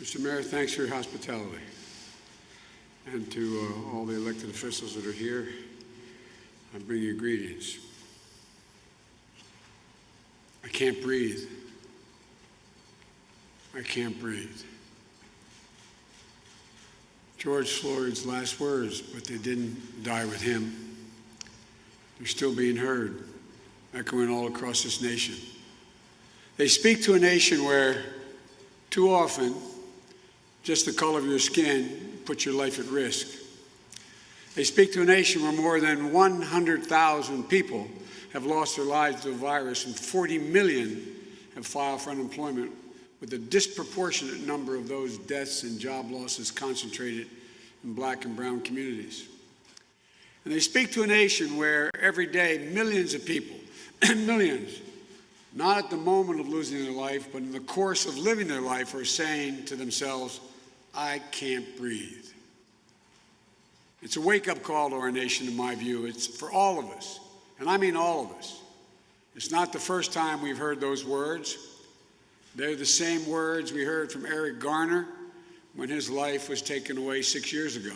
Mr. Mayor, thanks for your hospitality. And to all the elected officials that are here, I bring you greetings. I can't breathe. I can't breathe. George Floyd's last words, but they didn't die with him. They're still being heard, echoing all across this nation. They speak to a nation where, too often, just the color of your skin puts your life at risk. They speak to a nation where more than 100,000 people have lost their lives to the virus and 40 million have filed for unemployment, with a disproportionate number of those deaths and job losses concentrated in Black and brown communities. And they speak to a nation where every day millions of people, millions, not at the moment of losing their life, but in the course of living their life, are saying to themselves, I can't breathe. It's a wake-up call to our nation, in my view. It's for all of us, and I mean all of us. It's not the first time we've heard those words. They're the same words we heard from Eric Garner when his life was taken away 6 years ago.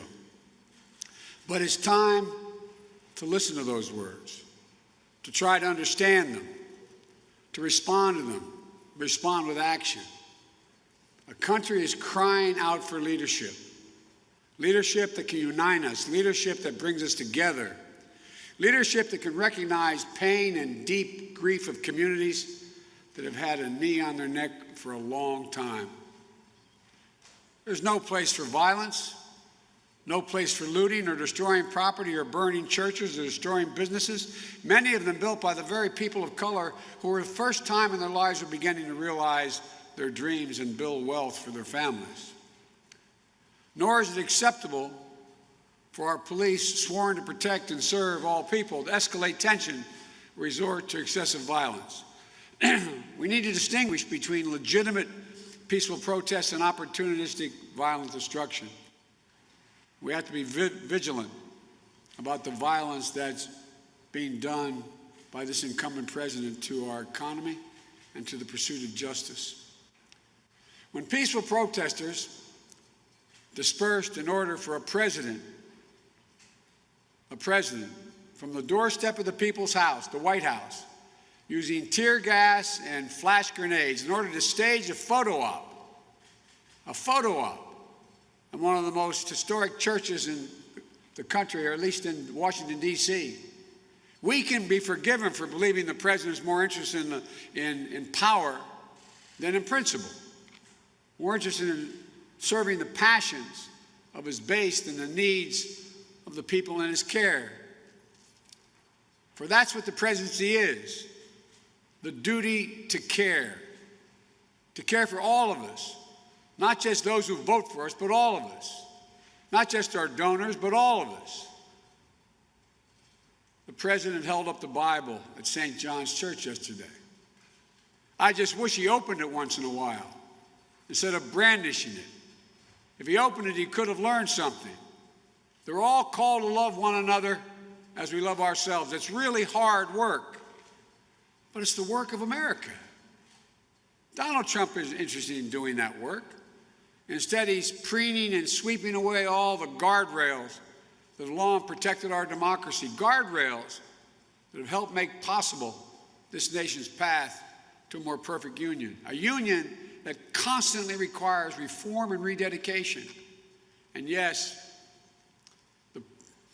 But it's time to listen to those words, to try to understand them, to respond to them, respond with action. A country is crying out for leadership. Leadership that can unite us, leadership that brings us together, leadership that can recognize pain and deep grief of communities that have had a knee on their neck for a long time. There's no place for violence, no place for looting or destroying property or burning churches or destroying businesses, many of them built by the very people of color who for the first time in their lives are beginning to realize their dreams and build wealth for their families. Nor is it acceptable for our police, sworn to protect and serve all people, to escalate tension, resort to excessive violence. We need to distinguish between legitimate peaceful protests and opportunistic violent destruction. We have to be vigilant about the violence that's being done by this incumbent president to our economy and to the pursuit of justice. When peaceful protesters dispersed in order for a president from the doorstep of the people's house, the White House, using tear gas and flash grenades in order to stage a photo op in one of the most historic churches in the country, or at least in Washington, D.C. We can be forgiven for believing the president is more interested in power than in principle, more interested in serving the passions of his base than the needs of the people in his care. For that's what the presidency is, the duty to care for all of us, not just those who vote for us, but all of us, not just our donors, but all of us. The president held up the Bible at St. John's Church yesterday. I just wish he opened it once in a while instead of brandishing it. If he opened it, he could have learned something. They're all called to love one another as we love ourselves. It's really hard work, but it's the work of America. Donald Trump isn't interested in doing that work. Instead, he's preening and sweeping away all the guardrails that have long protected our democracy, guardrails that have helped make possible this nation's path to a more perfect union, a union that constantly requires reform and rededication. And yes, the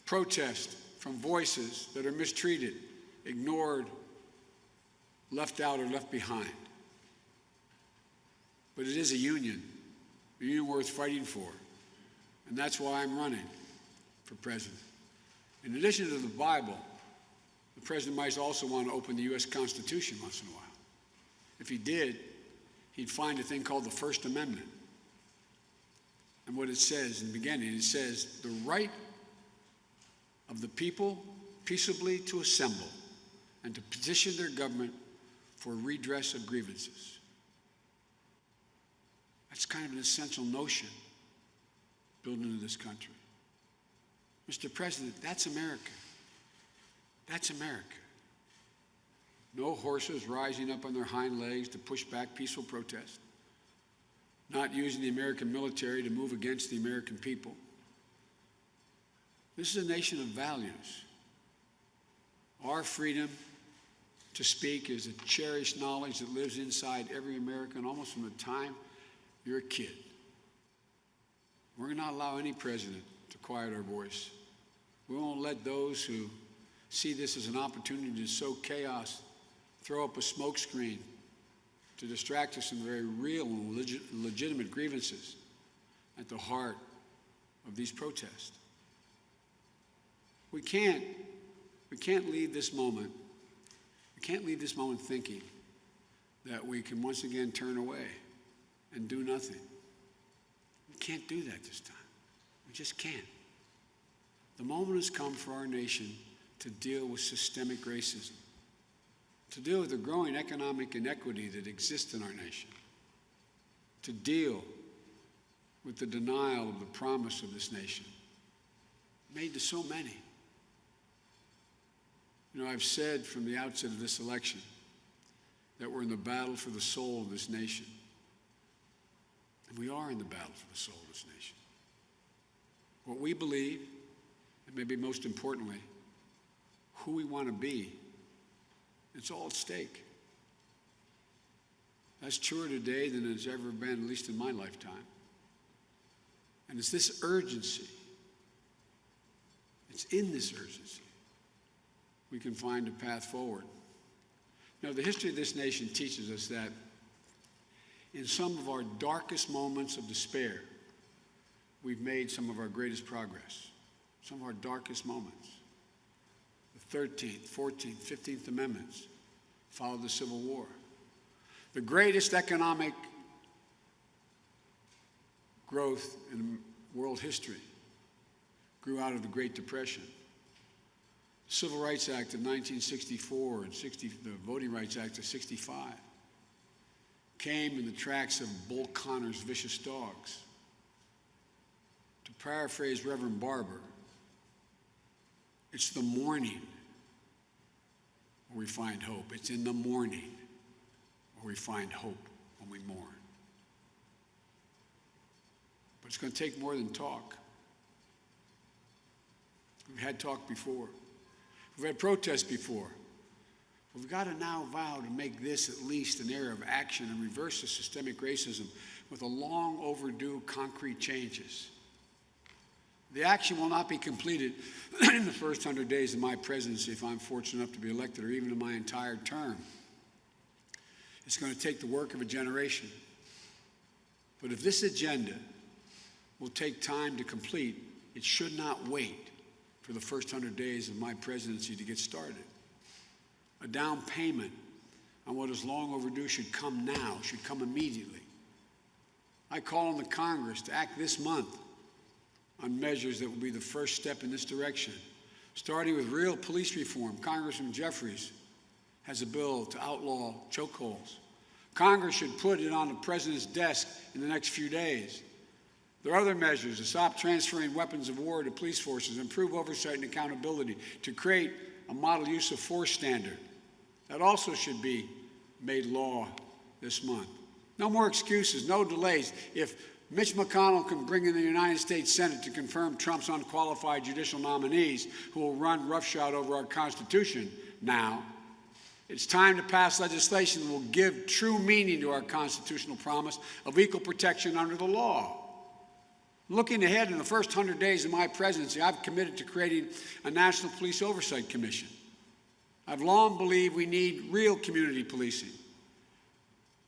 protest from voices that are mistreated, ignored, left out, or left behind. But it is a union worth fighting for. And that's why I'm running for president. In addition to the Bible, the president might also want to open the U.S. Constitution once in a while. If he did, he'd find a thing called the First Amendment. And what it says in the beginning, it says, the right of the people peaceably to assemble and to petition their government for redress of grievances. That's kind of an essential notion built into this country. Mr. President, that's America. That's America. No horses rising up on their hind legs to push back peaceful protest. not using the American military to move against the American people. This is a nation of values. Our freedom to speak is a cherished knowledge that lives inside every American almost from the time you're a kid. We're going to not allow any president to quiet our voice. We won't let those who see this as an opportunity to sow chaos throw up a smokescreen to distract us from the very real and legitimate grievances at the heart of these protests. We can't leave this moment. We can't leave this moment thinking that we can once again turn away and do nothing. We can't do that this time. We just can't. The moment has come for our nation to deal with systemic racism, to deal with the growing economic inequity that exists in our nation, to deal with the denial of the promise of this nation made to so many. You know, I've said from the outset of this election that we're in the battle for the soul of this nation. And we are in the battle for the soul of this nation. What we believe, and maybe most importantly, who we want to be, it's all at stake. That's truer today than it's ever been, at least in my lifetime. And it's this urgency, it's in this urgency we can find a path forward. Now, the history of this nation teaches us that in some of our darkest moments of despair, we've made some of our greatest progress, some of our darkest moments. The 13th, 14th, 15th Amendments followed the Civil War. The greatest economic growth in world history grew out of the Great Depression. The Civil Rights Act of 1964 and the Voting Rights Act of 65 came in the tracks of Bull Connor's vicious dogs. To paraphrase Reverend Barber, it's the morning where we find hope. It's in the morning where we find hope when we mourn. But it's going to take more than talk. We've had talk before. We've had protests before. We've got to now vow to make this at least an era of action and reverse the systemic racism with a long overdue concrete changes. The action will not be completed in the first 100 days of my presidency if I'm fortunate enough to be elected, or even in my entire term. It's going to take the work of a generation. But if this agenda will take time to complete, it should not wait for the first 100 days of my presidency to get started. A down payment on what is long overdue should come now, should come immediately. I call on the Congress to act this month on measures that will be the first step in this direction, starting with real police reform. Congressman Jeffries has a bill to outlaw chokeholds. Congress should put it on the president's desk in the next few days. There are other measures to stop transferring weapons of war to police forces, improve oversight and accountability, to create a model use of force standard. That also should be made law this month. No more excuses, no delays. If Mitch McConnell can bring in the United States Senate to confirm Trump's unqualified judicial nominees who will run roughshod over our Constitution now, it's time to pass legislation that will give true meaning to our constitutional promise of equal protection under the law. Looking ahead in the first 100 days of my presidency, I've committed to creating a National Police Oversight Commission. I've long believed we need real community policing.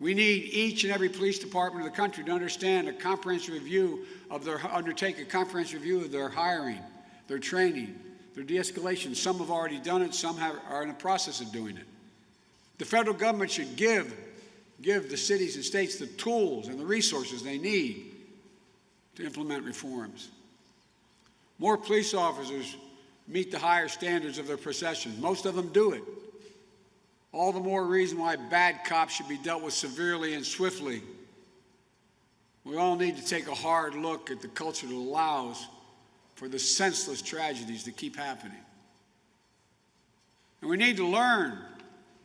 We need each and every police department of the country to understand a comprehensive review of undertake a comprehensive review of their hiring, their training, their de-escalation. Some have already done it, some are in the process of doing it. The federal government should give the cities and states the tools and the resources they need to implement reforms. More police officers meet the higher standards of their profession. Most of them do it. All the more reason why bad cops should be dealt with severely and swiftly. We all need to take a hard look at the culture that allows for the senseless tragedies that keep happening. And we need to learn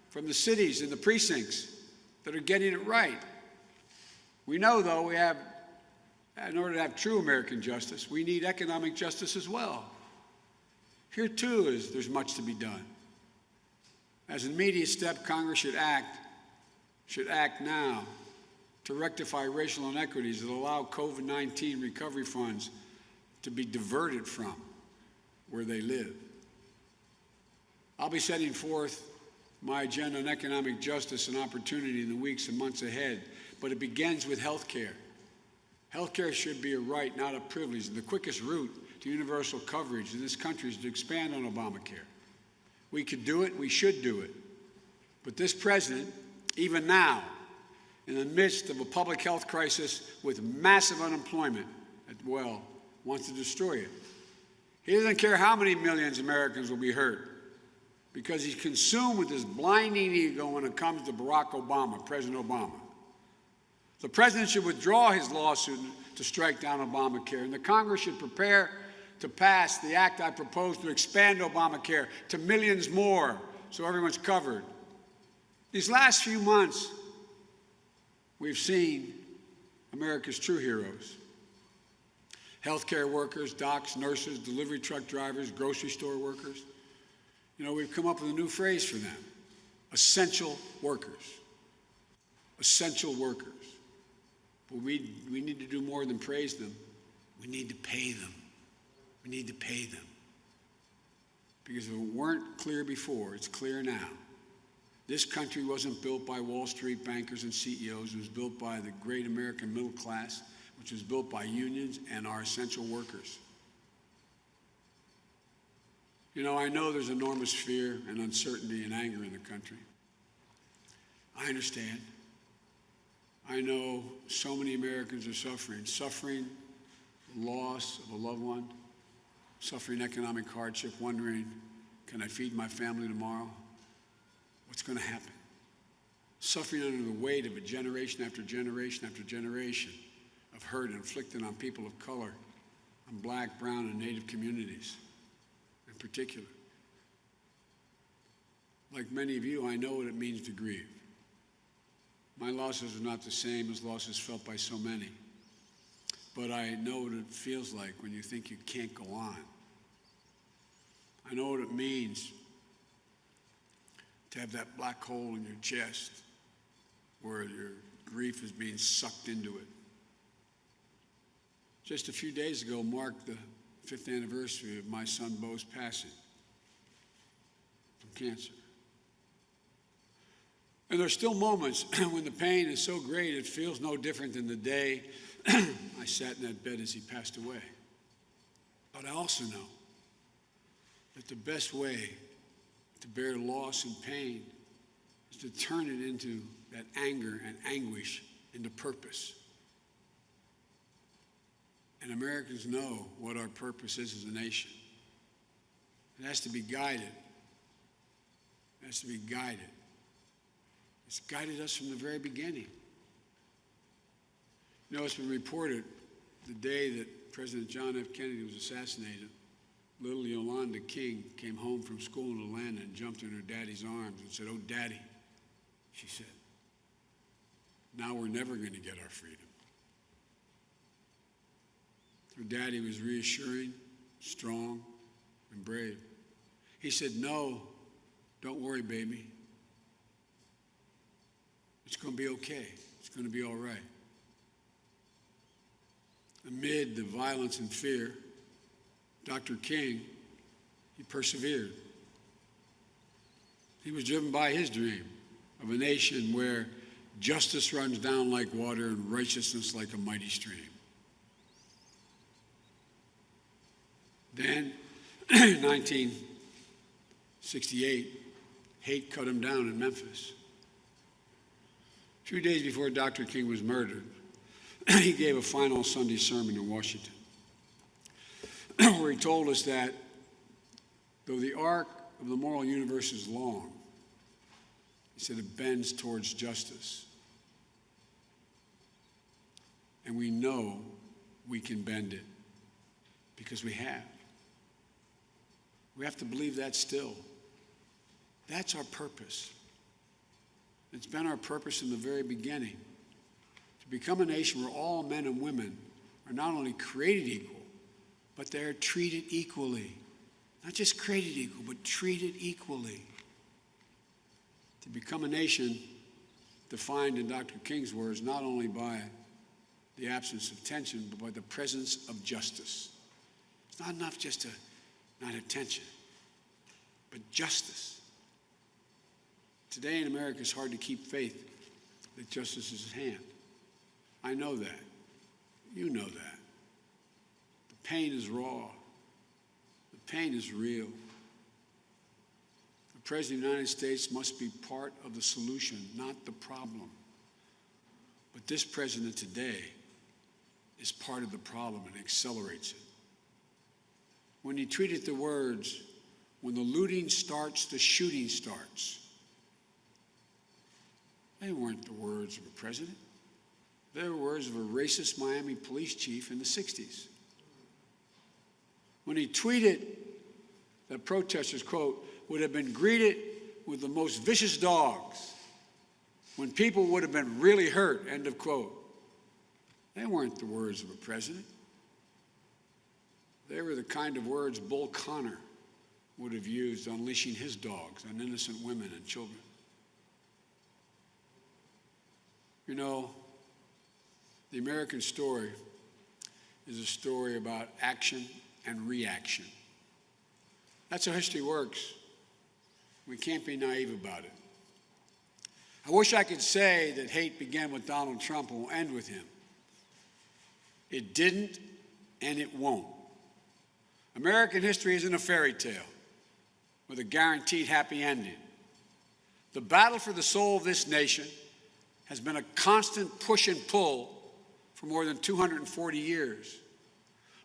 from the cities and the precincts that are getting it right. We know, though, in order to have true American justice, we need economic justice as well. Here, too, there's much to be done. As an immediate step, Congress should act now to rectify racial inequities that allow COVID-19 recovery funds to be diverted from where they live. I'll be setting forth my agenda on economic justice and opportunity in the weeks and months ahead, but it begins with health care. Health care should be a right, not a privilege. The quickest route to universal coverage in this country is to expand on Obamacare. We could do it, we should do it. But this president, even now, in the midst of a public health crisis with massive unemployment, wants to destroy it. He doesn't care how many millions of Americans will be hurt, because he's consumed with this blinding ego when it comes to Barack Obama, President Obama. The president should withdraw his lawsuit to strike down Obamacare, and the Congress should prepare to pass the act I propose to expand Obamacare to millions more so everyone's covered. These last few months, we've seen America's true heroes. Healthcare workers, docs, nurses, delivery truck drivers, grocery store workers. We've come up with a new phrase for them: essential workers. Essential workers. But we need to do more than praise them. We need to pay them. We need to pay them. Because if it weren't clear before, it's clear now. This country wasn't built by Wall Street bankers and CEOs. It was built by the great American middle class, which was built by unions and our essential workers. I know there's enormous fear and uncertainty and anger in the country. I understand. I know so many Americans are suffering loss of a loved one, suffering economic hardship, wondering, can I feed my family tomorrow? What's going to happen? Suffering under the weight of a generation after generation after generation of hurt inflicted on people of color, on black, brown, and Native communities in particular. Like many of you, I know what it means to grieve. My losses are not the same as losses felt by so many, but I know what it feels like when you think you can't go on. I know what it means to have that black hole in your chest where your grief is being sucked into it. Just a few days ago marked the 5th anniversary of my son Bo's passing from cancer. And there's still moments when the pain is so great it feels no different than the day I sat in that bed as he passed away. But I also know that the best way to bear loss and pain is to turn it into that anger and anguish into purpose. And Americans know what our purpose is as a nation. It has to be guided. It has to be guided. It's guided us from the very beginning. It's been reported the day that President John F. Kennedy was assassinated, little Yolanda King came home from school in Atlanta and jumped in her daddy's arms and said, "Oh, Daddy," she said, "now we're never going to get our freedom." Her daddy was reassuring, strong, and brave. He said, "No, don't worry, baby. It's going to be okay. It's going to be all right." Amid the violence and fear, Dr. King, he persevered. He was driven by his dream of a nation where justice runs down like water and righteousness like a mighty stream. Then, in 1968, hate cut him down in Memphis. 2 days before Dr. King was murdered, he gave a final Sunday sermon in Washington, where he told us that though the arc of the moral universe is long, he said it bends towards justice. And we know we can bend it because we have. We have to believe that still. That's our purpose. It's been our purpose in the very beginning, to to become a nation where all men and women are not only created equal, but they are treated equally. Not just created equal, but treated equally. To become a nation defined in Dr. King's words not only by the absence of tension, but by the presence of justice. It's not enough just to not have tension, but justice. Today in America, it's hard to keep faith that justice is at hand. I know that. You know that. The pain is raw. The pain is real. The President of the United States must be part of the solution, not the problem. But this president today is part of the problem and accelerates it. When he tweeted the words, "When the looting starts, the shooting starts," they weren't the words of a president. They were words of a racist Miami police chief in the 60s. When he tweeted that protesters, quote, would have been greeted with the most vicious dogs, when people would have been really hurt, end of quote. They weren't the words of a president. They were the kind of words Bull Connor would have used unleashing his dogs on innocent women and children. You know, the American story is a story about action and reaction. That's how history works. We can't be naive about it. I wish I could say that hate began with Donald Trump and will end with him. It didn't, and it won't. American history isn't a fairy tale with a guaranteed happy ending. The battle for the soul of this nation has been a constant push and pull for more than 240 years.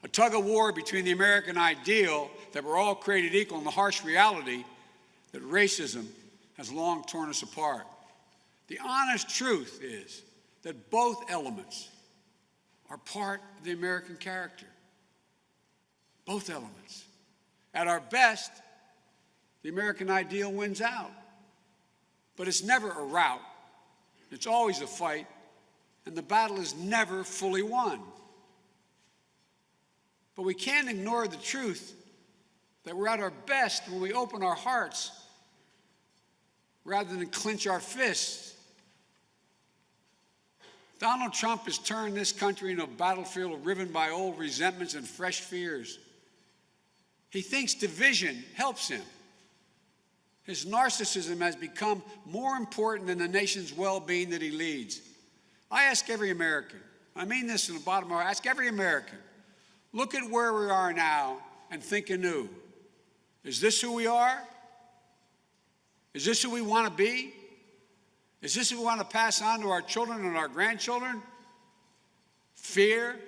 A tug of war between the American ideal that we're all created equal and the harsh reality that racism has long torn us apart. The honest truth is that both elements are part of the American character. Both elements. At our best, the American ideal wins out. But it's never a rout. It's always a fight, and the battle is never fully won. But we can't ignore the truth that we're at our best when we open our hearts rather than clench our fists. Donald Trump has turned this country into a battlefield riven by old resentments and fresh fears. He thinks division helps him. His narcissism has become more important than the nation's well-being that he leads. I ask every American, I mean this from the bottom of my heart, I ask every American, look at where we are now and think anew. Is this who we are? Is this who we want to be? Is this who we want to pass on to our children and our grandchildren? Fear,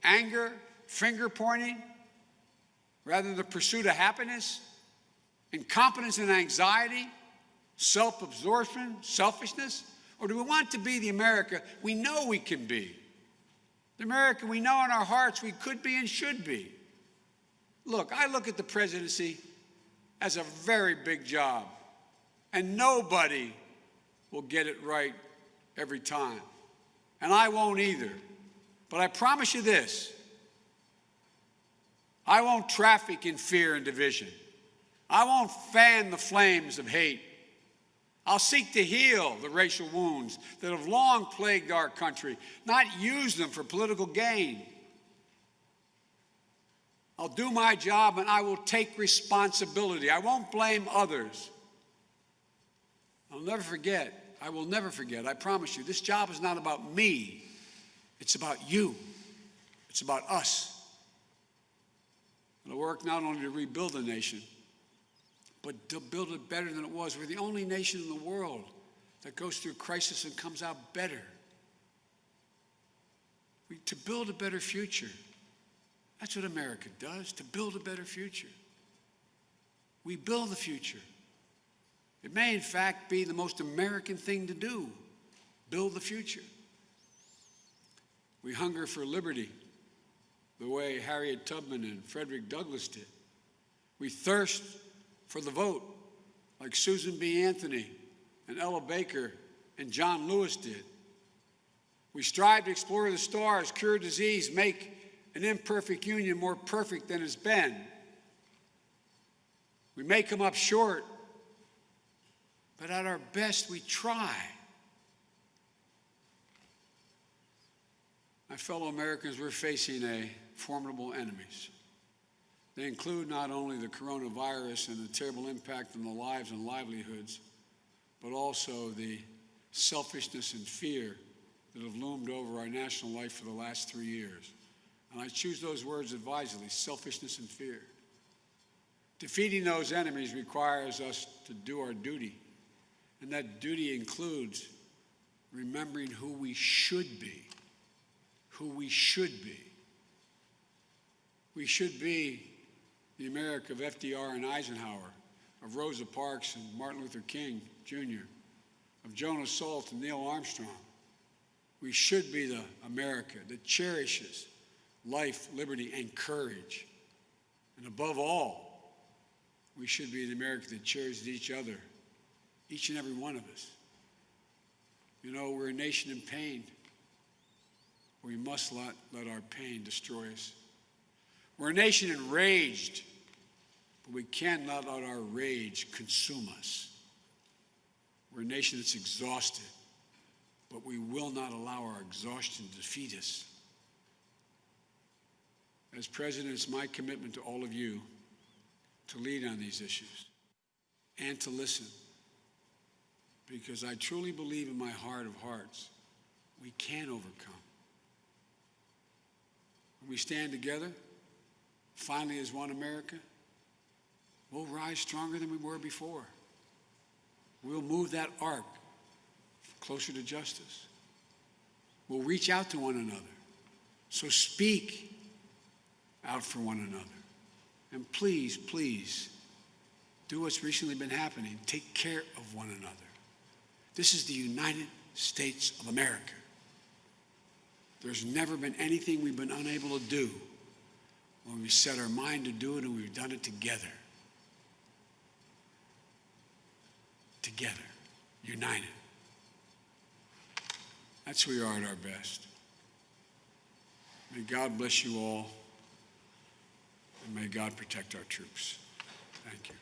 anger, finger pointing, rather than the pursuit of happiness, incompetence and anxiety, self-absorption, selfishness? Or do we want to be the America we know we can be? The America we know in our hearts we could be and should be. Look, I look at the presidency as a very big job, and nobody will get it right every time. And I won't either. But I promise you this, I won't traffic in fear and division. I won't fan the flames of hate. I'll seek to heal the racial wounds that have long plagued our country, not use them for political gain. I'll do my job and I will take responsibility. I won't blame others. I will never forget, I promise you, this job is not about me. It's about you. It's about us. It'll work not only to rebuild the nation, but to build it better than it was. We're the only nation in the world that goes through crisis and comes out better. To build a better future. That's what America does, to build a better future. We build the future. It may, in fact, be the most American thing to do, build the future. We hunger for liberty the way Harriet Tubman and Frederick Douglass did. We thirst for the vote like Susan B. Anthony and Ella Baker and John Lewis did. We strive to explore the stars, cure disease, make an imperfect union more perfect than it's been. We may come up short, but at our best we try. My fellow Americans, we're facing formidable enemies. They include not only the coronavirus and the terrible impact on the lives and livelihoods, but also the selfishness and fear that have loomed over our national life for the last 3 years. And I choose those words advisedly, selfishness and fear. Defeating those enemies requires us to do our duty, and that duty includes remembering who we should be. Who we should be. We should be the America of FDR and Eisenhower, of Rosa Parks and Martin Luther King Jr., of Jonas Salk and Neil Armstrong. We should be the America that cherishes life, liberty, and courage. And above all, we should be the America that cherishes each other, each and every one of us. You know, we're a nation in pain. We must not let our pain destroy us. We're a nation enraged, but we cannot let our rage consume us. We're a nation that's exhausted, but we will not allow our exhaustion to defeat us. As president, it's my commitment to all of you to lead on these issues and to listen, because I truly believe in my heart of hearts we can overcome. When we stand together, finally as one America, we'll rise stronger than we were before. We'll move that arc closer to justice. We'll reach out to one another. So speak out for one another. And please, please, do what's recently been happening. Take care of one another. This is the United States of America. There's never been anything we've been unable to do when we set our mind to do it, and we've done it together. Together, united. That's who we are at our best. May God bless you all, and may God protect our troops. Thank you.